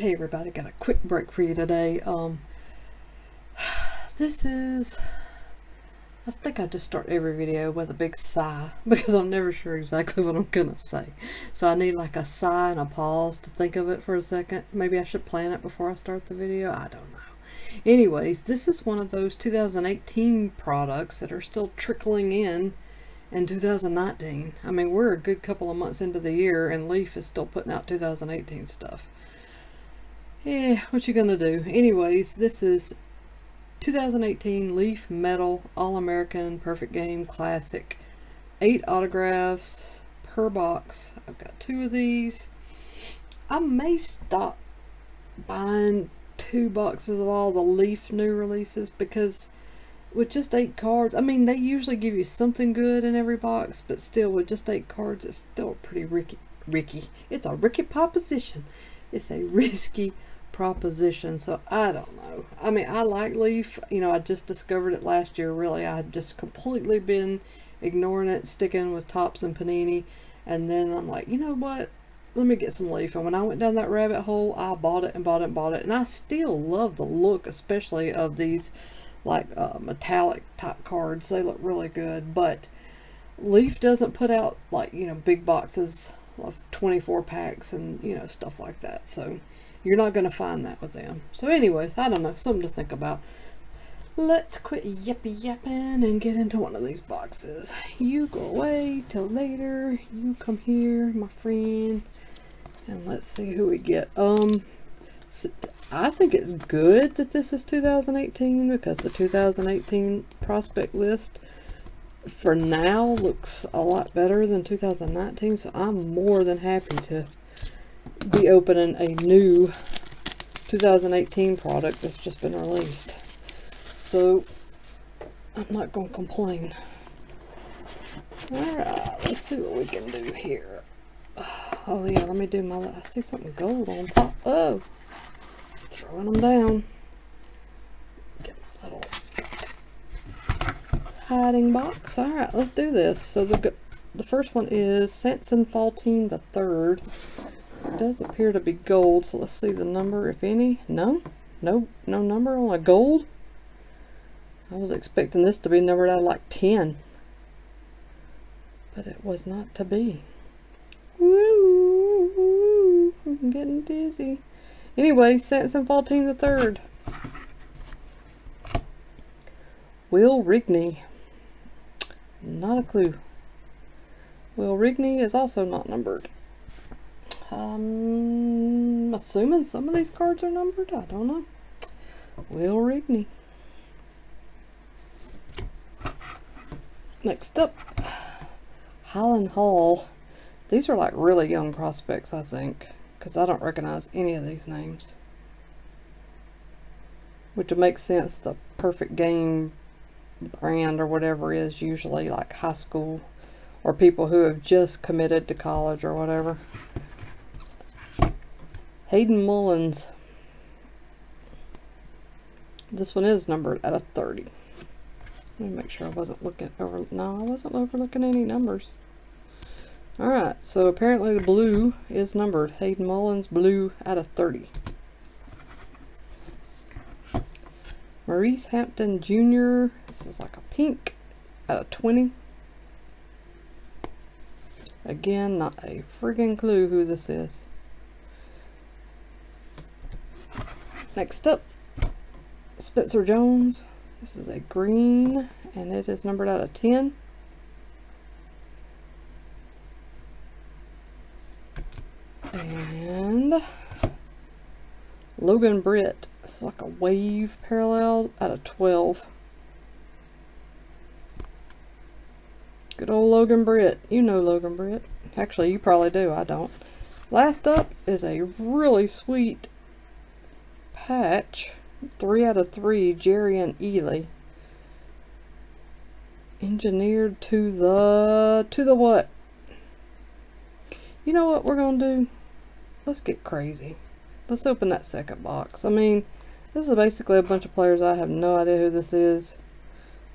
Hey everybody, got a quick break for you today. This is, I think I just start every video with a big sigh because I'm never sure exactly what I'm gonna say. So I need like a sigh and a pause to think of it for a second. Maybe I should plan it before I start the video. I don't know. Anyways, this is one of those 2018 products that are still trickling in 2019. I mean, we're a good couple of months into the year and Leaf is still putting out 2018 stuff. Yeah, what you gonna do? Anyways, this is 2018 Leaf Metal All-American Perfect Game Classic. 8 autographs per box. I've got 2 of these. I may stop buying 2 boxes of all the Leaf new releases because with just 8 cards, I mean, they usually give you something good in every box, but still, with just 8 cards, it's still pretty ricky. It's a ricky proposition. It's a risky proposition, so I don't know. I mean, I like Leaf. You know, I just discovered it last year, really. I had just completely been ignoring it, sticking with Topps and Panini, and then I'm like, you know what? Let me get some Leaf. And when I went down that rabbit hole, I bought it and bought it and bought it, and I still love the look, especially of these like metallic type cards. They look really good, but Leaf doesn't put out like, you know, big boxes of 24 packs and, you know, stuff like that, so you're not going to find that with them. So anyways, I don't know, something to think about. Let's quit yapping and get into one of these boxes. You go away till later, you come here, my friend, and let's see who we get. So I think it's good that this is 2018 because the 2018 prospect list for now looks a lot better than 2019, so I'm more than happy to be opening a new 2018 product that's just been released. So I'm not going to complain. Alright, let's see what we can do here. Oh yeah, let me do my, I see something gold on top. Oh, throwing them down. Get my little hiding box. Alright, let's do this. So the first one is Sanson Faltine the Third. It does appear to be gold, so let's see the number, if any. No number on a gold. I was expecting this to be numbered out of like 10, but it was not to be. Woo, I'm getting dizzy. Anyway, Sanson Faltine the Third. Will Rigney. Not a clue. Will Rigney is also not numbered. I'm assuming some of these cards are numbered. I don't know. Will Rigney. Next up, Highland Hall. These are like really young prospects, I think, because I don't recognize any of these names. Which would make sense. The Perfect Game brand or whatever is usually like high school or people who have just committed to college or whatever. Hayden Mullins. This one is numbered out of 30. Let me make sure I wasn't looking over. No, I wasn't overlooking any numbers. Alright, so apparently the blue is numbered. Hayden Mullins, blue out of 30. Maurice Hampton Jr. This is like a pink out of 20. Again, not a friggin' clue who this is. Next up, Spencer Jones. This is a green, and it is numbered out of 10. And Logan Britt. It's like a wave parallel out of 12. Good old Logan Britt. You know Logan Britt. Actually, you probably do. I don't. Last up is a really sweet patch. 3 out of 3. Jerry and Ely. Engineered to the what? You know what we're gonna do? Let's get crazy. Let's open that second box. I mean, this is basically a bunch of players. I have no idea who this is.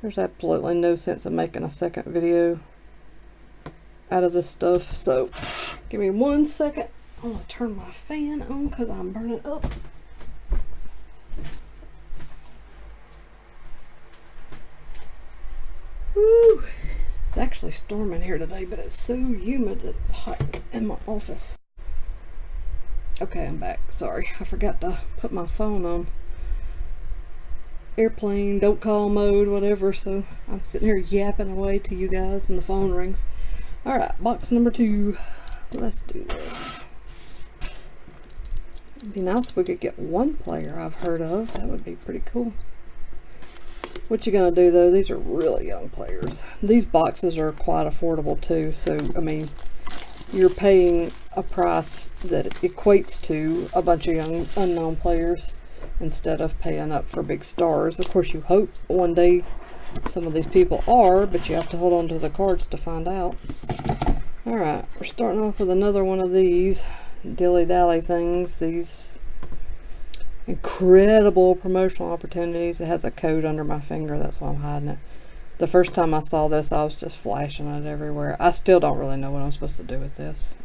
There's absolutely no sense of making a second video out of this stuff. So, give me 1 second. I'm gonna turn my fan on because I'm burning up. Woo! It's actually storming here today, but it's so humid that it's hot in my office. Okay, I'm back. Sorry, I forgot to put my phone on airplane, don't call mode, whatever, so I'm sitting here yapping away to you guys and the phone rings. Alright, box number 2. Let's do this. It'd be nice if we could get one player I've heard of. That would be pretty cool. What you gonna do though, these are really young players. These boxes are quite affordable too, so I mean, you're paying a price that equates to a bunch of young unknown players instead of paying up for big stars. Of course you hope one day some of these people are, but you have to hold on to the cards to find out. Alright, we're starting off with another one of these dilly-dally things. These incredible promotional opportunities. It has a code under my finger, that's why I'm hiding it. The first time I saw this, I was just flashing it everywhere. I still don't really know what I'm supposed to do with this.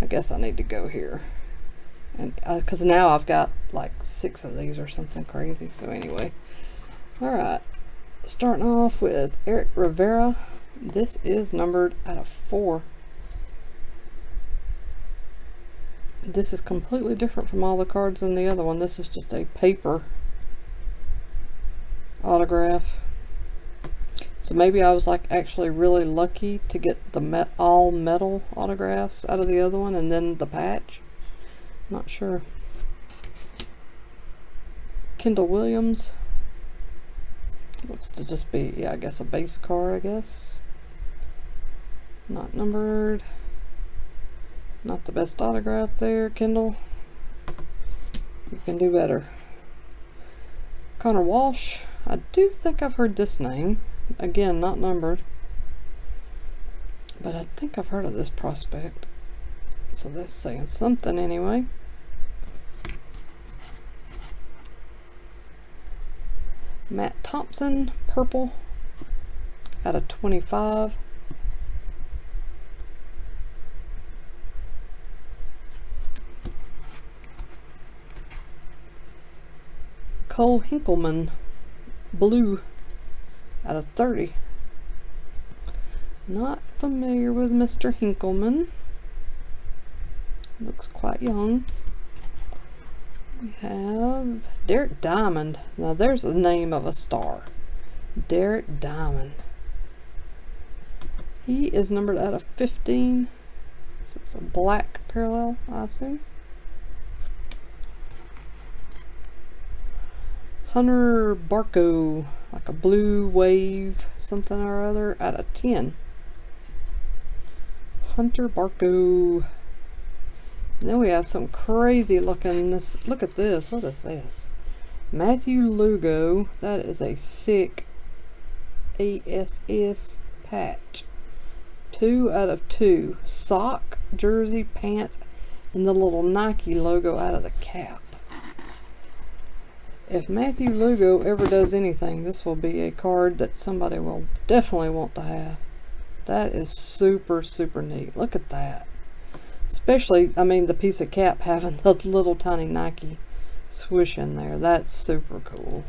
I guess I need to go here. And because now I've got like 6 of these or something crazy. So anyway, alright, starting off with Eric Rivera. This is numbered out of 4. This is completely different from all the cards in the other one. This is just a paper autograph. So maybe I was like actually really lucky to get the all metal autographs out of the other one and then the patch. Not sure. Kendall Williams. Looks to just be, yeah, I guess a base card, I guess. Not numbered. Not the best autograph there, Kendall. You can do better. Connor Walsh. I do think I've heard this name. Again, not numbered. But I think I've heard of this prospect. So that's saying something anyway. Matt Thompson, purple, out of 25. Cole Hinkleman, blue, out of 30. Not familiar with Mr. Hinkleman. Looks quite young. We have Derek Diamond. Now there's the name of a star. Derek Diamond. He is numbered out of 15. So it's a black parallel, I assume. Hunter Barco, like a blue wave, something or other, out of 10. Hunter Barco. And then we have some crazy looking, look at this, what is this? Matthew Lugo, that is a sick ASS patch. 2 out of 2. Sock, jersey, pants, and the little Nike logo out of the cap. If Matthew Lugo ever does anything, this will be a card that somebody will definitely want to have. That is super, super neat. Look at that. Especially, I mean, the piece of cap having the little tiny Nike swoosh in there. That's super cool.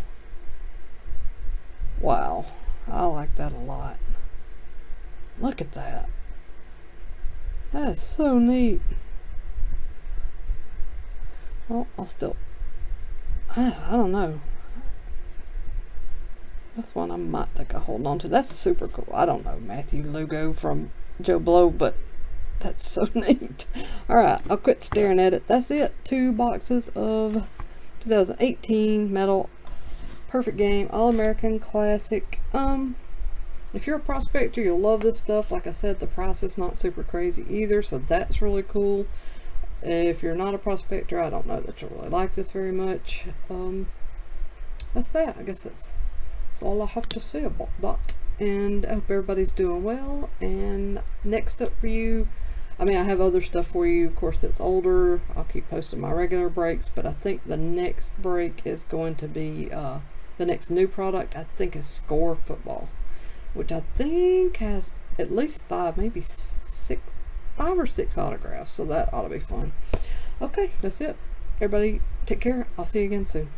Wow. I like that a lot. Look at that. That is so neat. Well, I'll still... I don't know. That's one I might think of holding on to. That's super cool. I don't know Matthew Lugo from Joe Blow, but that's so neat. Alright, I'll quit staring at it. That's it. 2 boxes of 2018 metal perfect game All-American Classic. If you're a prospector, you'll love this stuff. Like I said, the price is not super crazy either, so that's really cool. If you're not a prospector, I don't know that you'll really like this very much. That's that. I guess that's all I have to say about that. And I hope everybody's doing well. And next up for you, I mean, I have other stuff for you, of course, that's older. I'll keep posting my regular breaks, but I think the next break is going to be the next new product, I think, is Score Football, which I think has at least 5, maybe 6 5 or 6 autographs, so that ought to be fun. Okay, that's it. Everybody take care. I'll see you again soon.